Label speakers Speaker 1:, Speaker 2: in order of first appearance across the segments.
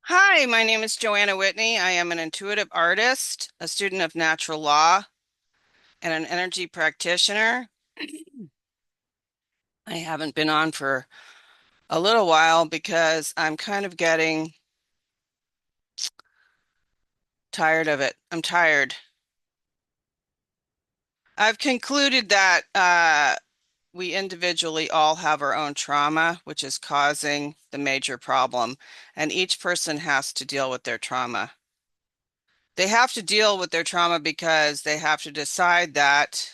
Speaker 1: Hi, my name is Joanna Whitney. I am an intuitive artist, a student of natural law, and an energy practitioner. I haven't been on for a little while because I'm kind of getting tired of it. I'm tired. I've concluded that we individually all have our own trauma, which is causing the major problem, and each person has to deal with their trauma. They have to deal with their trauma because they have to decide that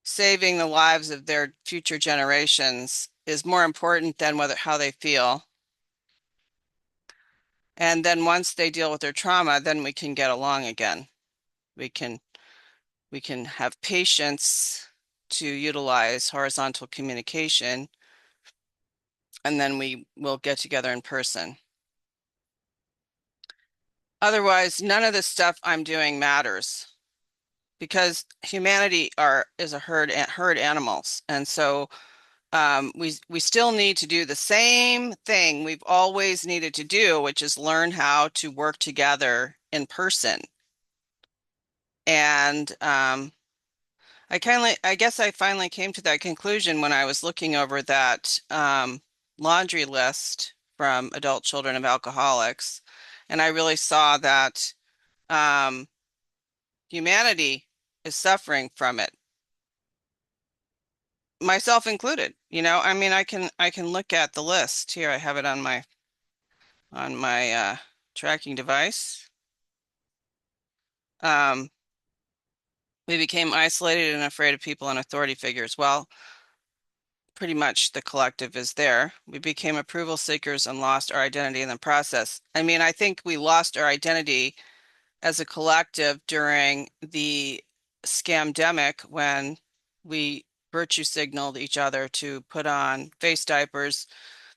Speaker 1: saving the lives of their future generations is more important than whether how they feel. And then once they deal with their trauma, then we can get along again. We can we can have patience to utilize horizontal communication, and then we will get together in person. Otherwise, none of the stuff I'm doing matters because humanity are is a herd animals. And so we still need to do the same thing we've always needed to do, which is learn how to work together in person. And I guess I finally came to that conclusion when I was looking over that laundry list from adult children of alcoholics, and I really saw that um, humanity is suffering from it, myself included. I mean, I can look at the list here. I have it on my tracking device. Um, we became isolated and afraid of people and authority figures. Well, pretty much the collective is there. We became approval seekers and lost our identity in the process. I mean, I think we lost our identity as a collective during the scamdemic when we virtue signaled each other to put on face diapers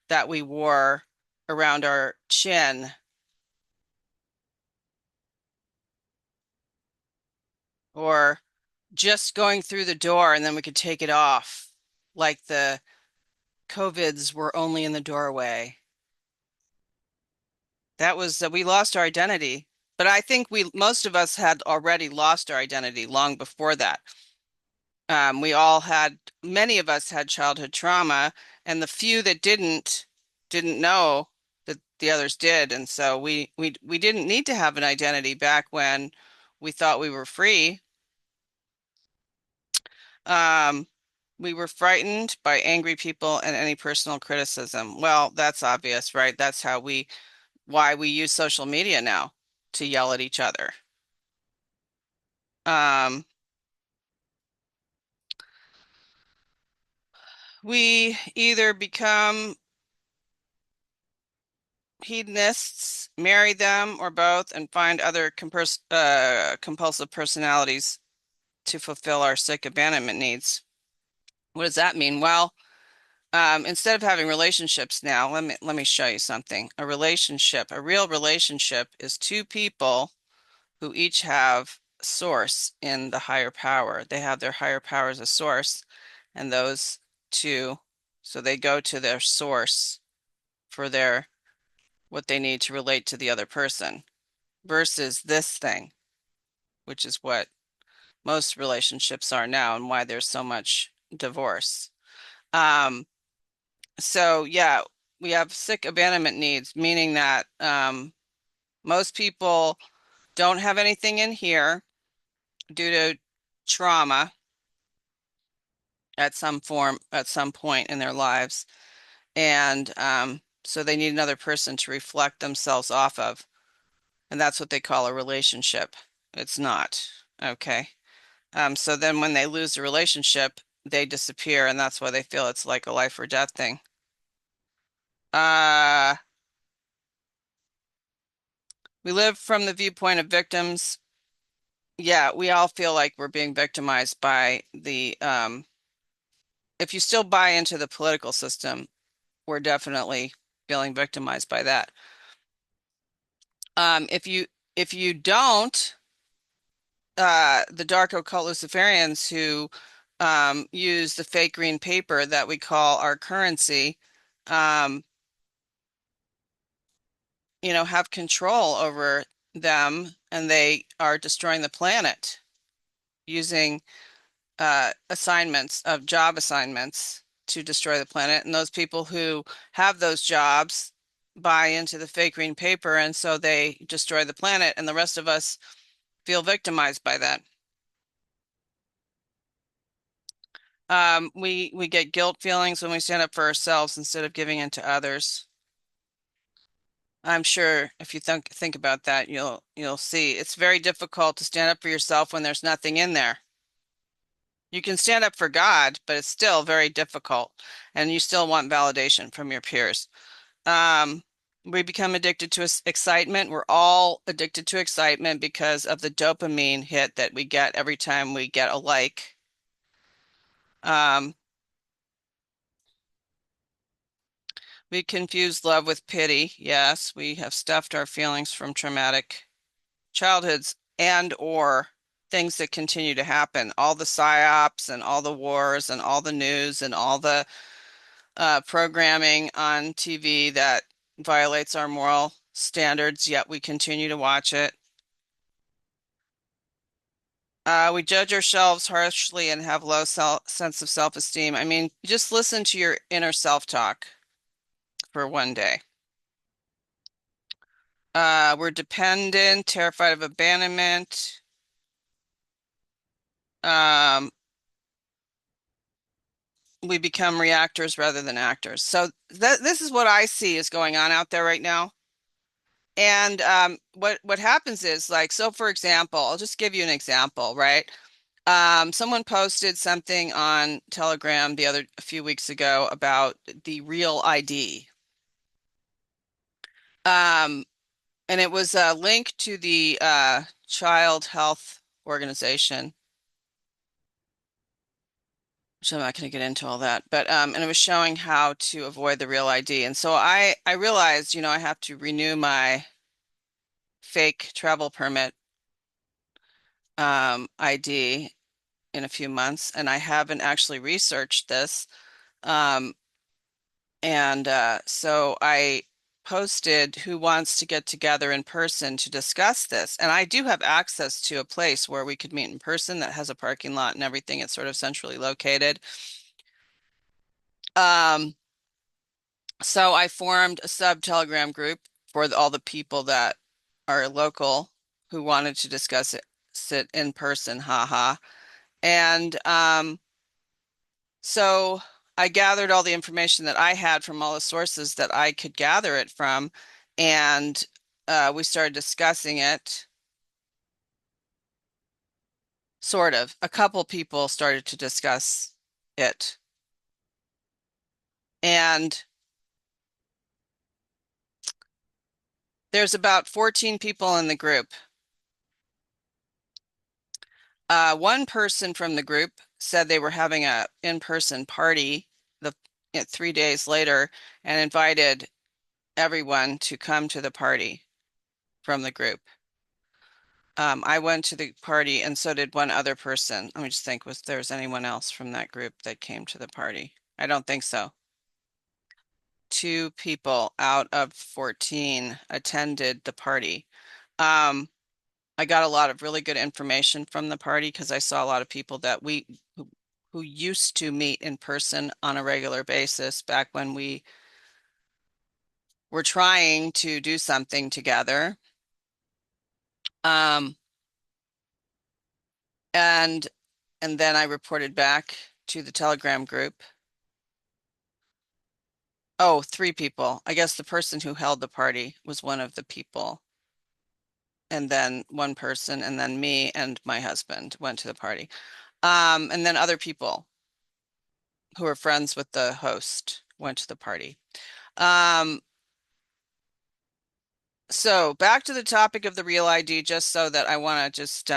Speaker 1: that we wore around our chin, or just going through the door and then we could take it off, like the COVIDs were only in the doorway. That was we lost our identity. But I think we most of us had already lost our identity long before that. We all had, many of us had childhood trauma, and the few that didn't know that the others did, and so we didn't need to have an identity back when we thought we were free. Um, we were frightened by angry people and any personal criticism. Well, that's obvious, right? That's why we use social media now to yell at each other. Um, we either become hedonists, marry them, or both, and find other compulsive personalities to fulfill our sick abandonment needs. What does that mean? Well, instead of having relationships now, let me show you something. A real relationship is two people who each have source in the higher power. They have their higher power as a source, and those two, so they go to their source for their what they need to relate to the other person, versus this thing, which is what most relationships are now and why there's so much divorce. Um, so yeah, we have sick abandonment needs, meaning that most people don't have anything in here due to trauma at some form, at some point in their lives. And so they need another person to reflect themselves off of. And that's what they call a relationship. It's not. Okay. So then when they lose the relationship, they disappear, and that's why they feel it's like a life or death thing. Uh, we live from the viewpoint of victims. Yeah, we all feel like we're being victimized by if you still buy into the political system, we're definitely feeling victimized by that. If you don't, the dark occult Luciferians who use the fake green paper that we call our currency, um, have control over them, and they are destroying the planet using job assignments to destroy the planet. And those people who have those jobs buy into the fake green paper, and so they destroy the planet, and the rest of us feel victimized by that. We get guilt feelings when we stand up for ourselves instead of giving in to others. I'm sure if you think about that, you'll see it's very difficult to stand up for yourself when there's nothing in there. You can stand up for God, but it's still very difficult, and you still want validation from your peers. Um, we become addicted to excitement. We're all addicted to excitement because of the dopamine hit that we get every time we get a like. Um, we confuse love with pity. Yes, we have stuffed our feelings from traumatic childhoods and or things that continue to happen. All the psyops and all the wars and all the news and all the programming on TV that violates our moral standards, yet we continue to watch it. We judge ourselves harshly and have low sense of self-esteem. I mean, just listen to your inner self-talk for one day. We're dependent, terrified of abandonment. Um, we become reactors rather than actors. So this is what I see is going on out there right now. And what happens is like, so for example, I'll just give you an example, right? Someone posted something on Telegram a few weeks ago about the real ID. Um, and it was a link to the Child Health Organization, which I'm not going to get into all that, but and it was showing how to avoid the real ID. And so I realized, I have to renew my fake travel permit ID in a few months, and I haven't actually researched this. Um, and so I posted who wants to get together in person to discuss this. And I do have access to a place where we could meet in person that has a parking lot and everything. It's sort of centrally located. Um, so I formed a sub Telegram group for all the people that are local who wanted to discuss it, sit in person, haha. And so I gathered all the information that I had from all the sources that I could gather it from, and we started discussing it. Sort of. A couple people started to discuss it. And there's about 14 people in the group. One person from the group said they were having a in-person party 3 days later and invited everyone to come to the party from the group. I went to the party and so did one other person. Let me just think, was there's anyone else from that group that came to the party? I don't think so. 2 people out of 14 attended the party. Um, I got a lot of really good information from the party because I saw a lot of people that who used to meet in person on a regular basis back when we were trying to do something together. Um, and and then I reported back to the Telegram group. Oh, 3 people. I guess the person who held the party was one of the people. And then one person, and then me and my husband went to the party. And then other people who were friends with the host went to the party. Um, so back to the topic of the real ID, just so that I want to just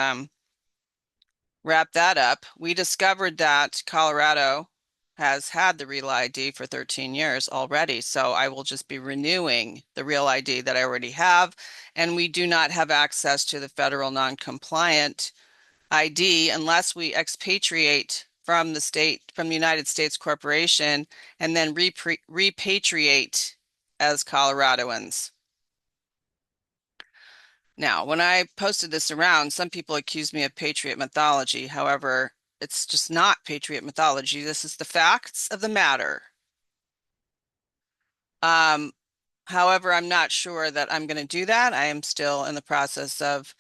Speaker 1: wrap that up. We discovered that Colorado has had the real ID for 13 years already. So I will just be renewing the real ID that I already have. And we do not have access to the federal non-compliant ID unless we expatriate from the state, from the United States corporation, and then repatriate as Coloradoans. Now, when I posted this around, some people accused me of patriot mythology. However, it's just not patriot mythology. This is the facts of the matter. Um, However, I'm not sure that I'm going to do that. I am still in the process of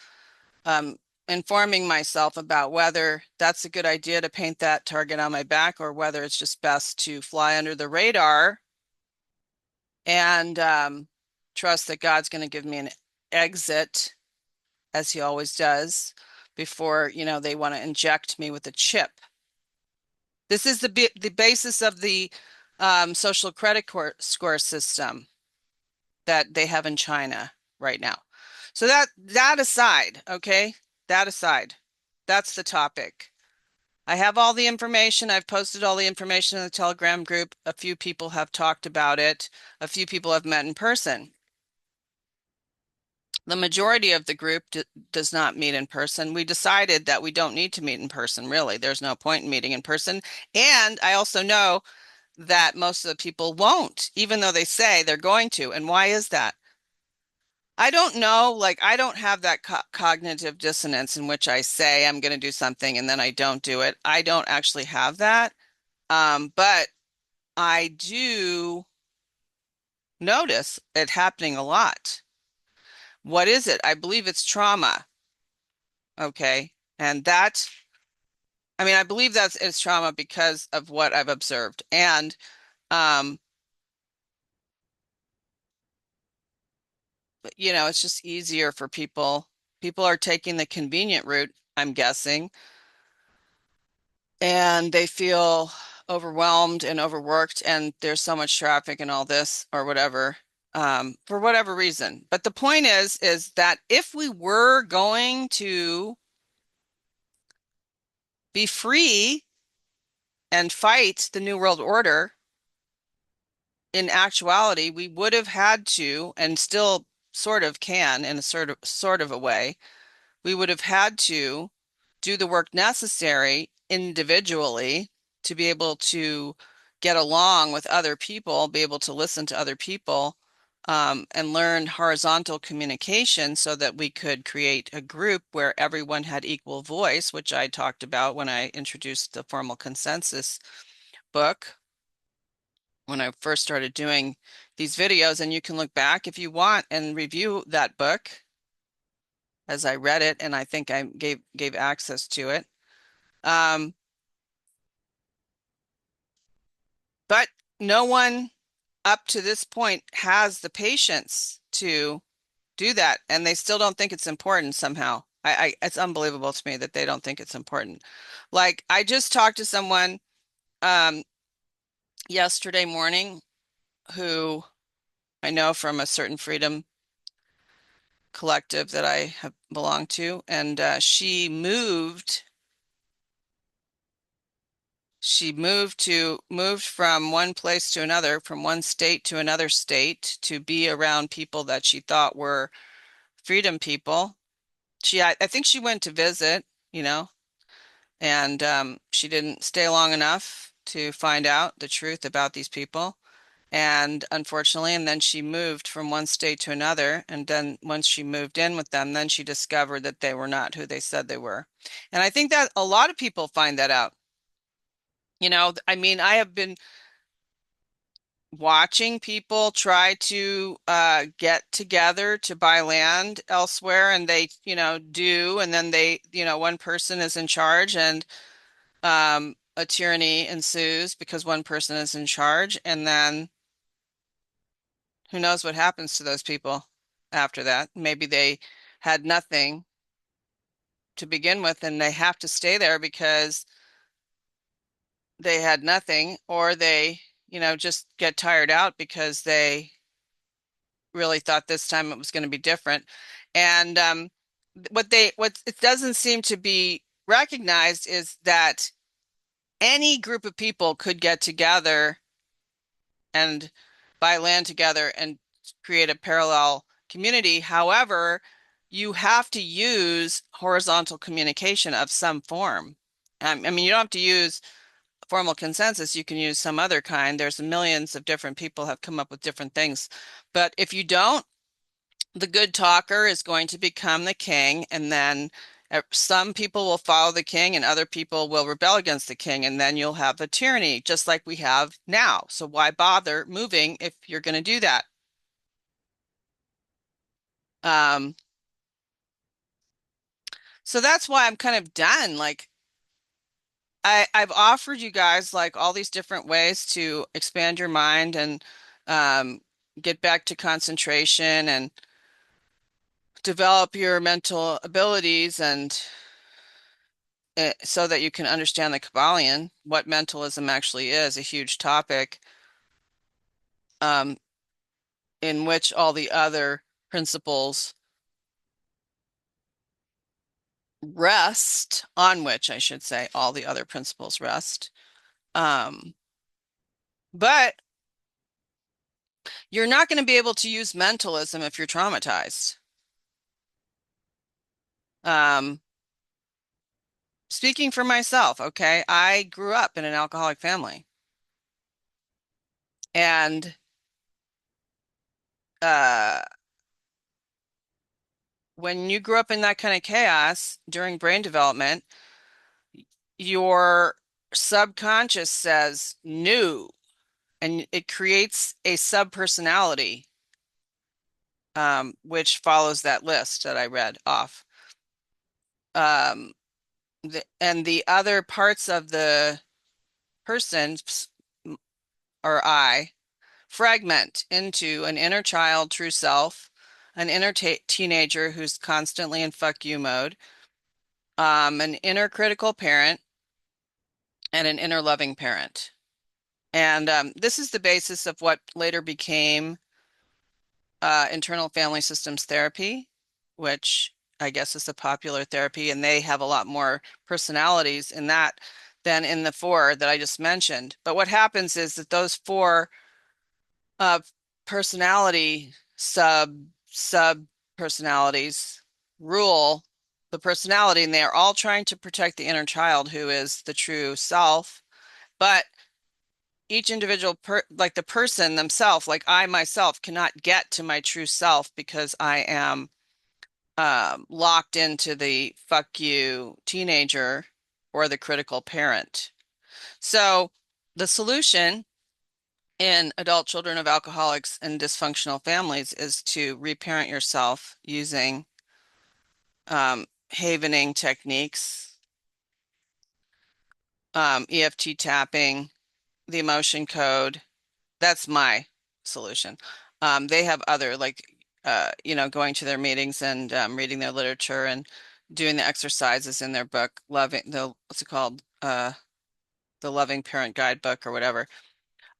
Speaker 1: um, informing myself about whether that's a good idea to paint that target on my back or whether it's just best to fly under the radar and trust that God's going to give me an exit, as he always does, before, they want to inject me with a chip. This is the basis of the social credit score system that they have in China right now. So that aside, okay? That aside, that's the topic. I have all the information. I've posted all the information in the Telegram group. A few people have talked about it. A few people have met in person. The majority of the group does not meet in person. We decided that we don't need to meet in person, really. There's no point in meeting in person. And I also know that most of the people won't, even though they say they're going to. And why is that? I don't know. Like, I don't have that cognitive dissonance in which I say I'm going to do something and then I don't do it. I don't actually have that. But I do notice it happening a lot. What is it? I believe it's trauma. Okay. And I believe it's trauma because of what I've observed. And, um, it's just easier for people. People are taking the convenient route, I'm guessing, and they feel overwhelmed and overworked, and there's so much traffic and all this or whatever, for whatever reason. But the point is that if we were going to be free and fight the New World Order, in actuality, we would have had to, and still sort of can in a sort of a way, we would have had to do the work necessary individually to be able to get along with other people, be able to listen to other people, and learn horizontal communication so that we could create a group where everyone had equal voice, which I talked about when I introduced the formal consensus book when I first started doing these videos. And you can look back if you want and review that book as I read it, and I think I gave access to it. Um, but no one up to this point has the patience to do that, and they still don't think it's important somehow. It's unbelievable to me that they don't think it's important. Like, I just talked to someone um, yesterday morning who I know from a certain freedom collective that I have belonged to, and she moved from one place to another, from one state to another state, to be around people that she thought were freedom people. I think she went to visit, you know, and she didn't stay long enough to find out the truth about these people. And unfortunately, and then she moved from one state to another. And then once she moved in with them, then she discovered that they were not who they said they were. And I think that a lot of people find that out. I have been watching people try to get together to buy land elsewhere, and they, do, and then one person is in charge, and a tyranny ensues because one person is in charge, and then who knows what happens to those people after that. Maybe they had nothing to begin with and they have to stay there because they had nothing, or they, just get tired out because they really thought this time it was going to be different. And what it doesn't seem to be recognized is that any group of people could get together and buy land together and create a parallel community. However, you have to use horizontal communication of some form. You don't have to use formal consensus. You can use some other kind. There's millions of different people have come up with different things. But if you don't, the good talker is going to become the king, and then some people will follow the king and other people will rebel against the king, and then you'll have a tyranny just like we have now. So why bother moving if you're going to do that? Um, so that's why I'm kind of done. Like I've offered you guys like all these different ways to expand your mind and um, get back to concentration and develop your mental abilities and so that you can understand the Kabbalion, what mentalism actually is, a huge topic, um, in which all the other principles rest, on which I should say all the other principles rest. Um, but you're not going to be able to use mentalism if you're traumatized. Um, Speaking for myself, okay, I grew up in an alcoholic family. And uh, when you grew up in that kind of chaos during brain development, your subconscious says no, and it creates a subpersonality, which follows that list that I read off. Um, and the other parts of the person or I fragment into an inner child, true self, an inner teenager who's constantly in fuck you mode, an inner critical parent, and an inner loving parent. And this is the basis of what later became internal family systems therapy, which I guess is a popular therapy, and they have a lot more personalities in that than in the four that I just mentioned. But what happens is that those four uh, personality sub personalities rule the personality, and they are all trying to protect the inner child who is the true self. But each individual like the person themselves, like I myself cannot get to my true self because I am locked into the fuck you teenager or the critical parent. So the solution in adult children of alcoholics and dysfunctional families is to reparent yourself using havening techniques, EFT tapping, the emotion code. That's my solution. They have other like going to their meetings and reading their literature and doing the exercises in their book, loving the what's it called? The Loving Parent Guidebook or whatever.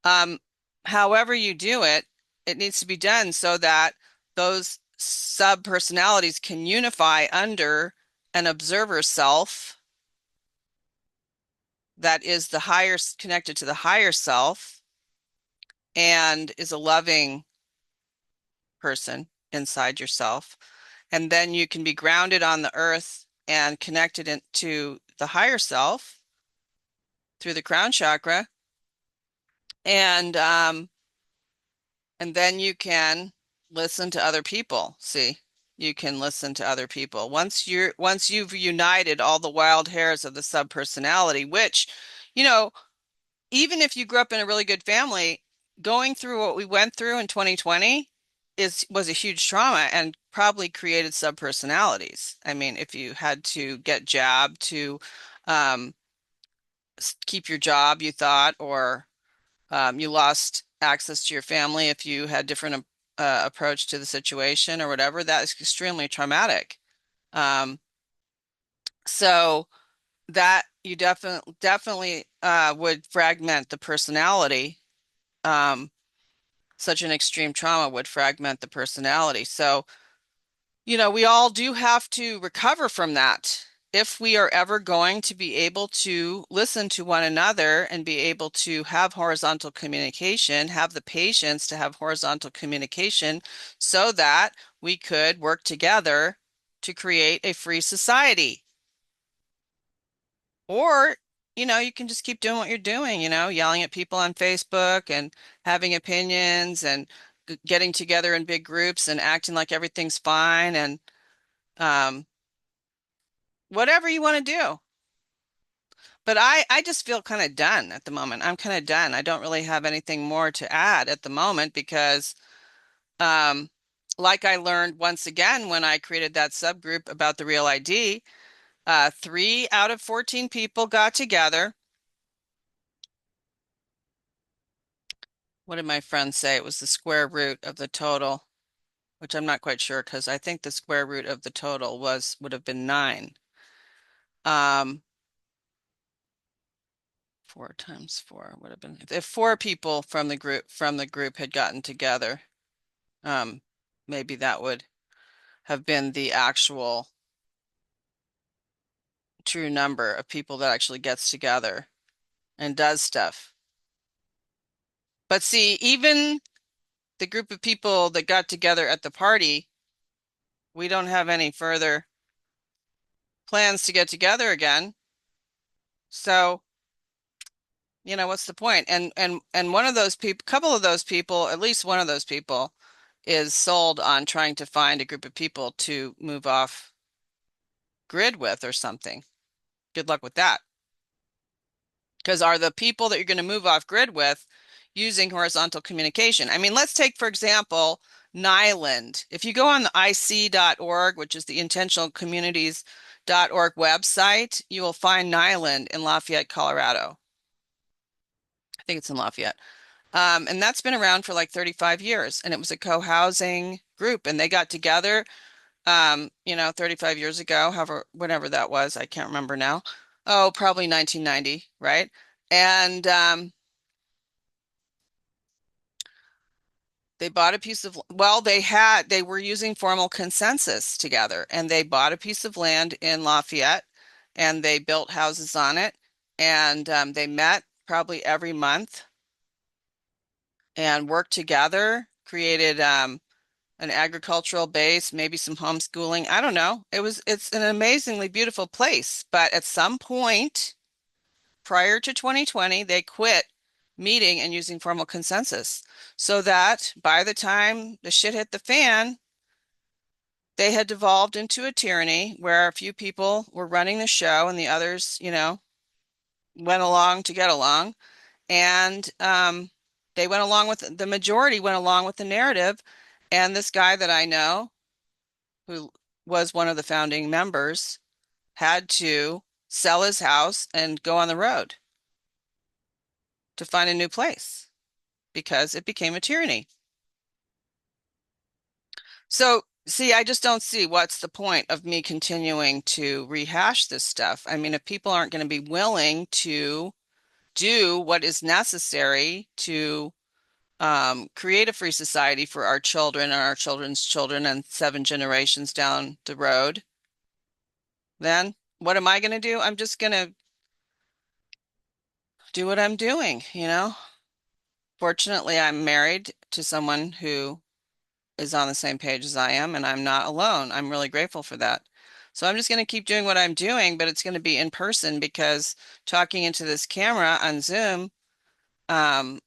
Speaker 1: Um, However you do it, it needs to be done so that those sub personalities can unify under an observer self that is the higher connected to the higher self and is a loving person inside yourself. And then you can be grounded on the earth and connected to the higher self through the crown chakra. And then you can listen to other people. See, you can listen to other people. Once you've united all the wild hairs of the subpersonality, which, you know, even if you grew up in a really good family, going through what we went through in 2020 was a huge trauma and probably created subpersonalities. I mean, if you had to get jabbed to um, keep your job, you thought, or you lost access to your family if you had different approach to the situation or whatever, that is extremely traumatic. Um, so that you definitely would fragment the personality. Um, Such an extreme trauma would fragment the personality. So, we all do have to recover from that. If we are ever going to be able to listen to one another and be able to have horizontal communication, have the patience to have horizontal communication so that we could work together to create a free society. Or, you can just keep doing what you're doing, yelling at people on Facebook and having opinions and getting together in big groups and acting like everything's fine and um, whatever you want to do. But I just feel kind of done at the moment. I'm kind of done. I don't really have anything more to add at the moment because, um, like I learned once again when I created that subgroup about the real ID, 3 out of 14 people got together. What did my friend say? It was the square root of the total, which I'm not quite sure because I think the square root of the total would have been 9. Um, 4 times 4 would have been if 4 people from the group had gotten together, maybe that would have been the actual true number of people that actually gets together and does stuff. But see, even the group of people that got together at the party, we don't have any further plans to get together again. So, what's the point? And one of those people, couple of those people, at least one of those people is sold on trying to find a group of people to move off grid with or something. Good luck with that. Because are the people that you're going to move off grid with using horizontal communication? I mean, let's take, for example, Nyland. If you go on the IC.org, which is the Intentional Communities.org website, you will find Nyland in Lafayette, Colorado. I think it's in Lafayette. And that's been around for like 35 years. And it was a co-housing group. And they got together, 35 years ago, however, whenever that was, I can't remember now. Oh, probably 1990, right? And they bought a piece of, well, they were using formal consensus together and they bought a piece of land in Lafayette and they built houses on it. And they met probably every month and worked together, created an agricultural base, maybe some homeschooling. I don't know. It's an amazingly beautiful place. But at some point prior to 2020, they quit meeting and using formal consensus so that by the time the shit hit the fan, they had devolved into a tyranny where a few people were running the show and the others, went along to get along. And they went along with the majority went along with the narrative. And this guy that I know, who was one of the founding members, had to sell his house and go on the road to find a new place because it became a tyranny. So, see, I just don't see what's the point of me continuing to rehash this stuff. I mean, if people aren't going to be willing to do what is necessary to create a free society for our children and our children's children and 7 generations down the road, then what am I going to do? I'm just going to do what I'm doing. Fortunately, I'm married to someone who is on the same page as I am, and I'm not alone. I'm really grateful for that. So I'm just going to keep doing what I'm doing, but it's going to be in person because talking into this camera on Zoom um,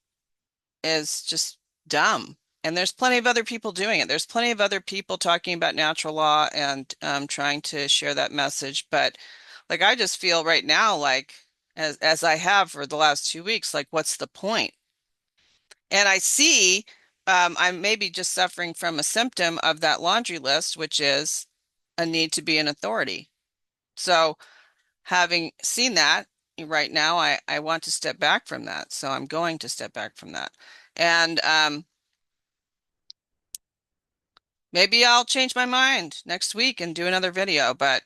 Speaker 1: is just dumb. And there's plenty of other people doing it. There's plenty of other people talking about natural law and trying to share that message. But like I just feel right now, like as I have for the last 2 weeks, like what's the point? And I see I'm maybe just suffering from a symptom of that laundry list, which is a need to be an authority. So having seen that right now, I want to step back from that. So I'm going to step back from that. And maybe I'll change my mind next week and do another video. But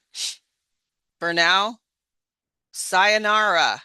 Speaker 1: for now, sayonara.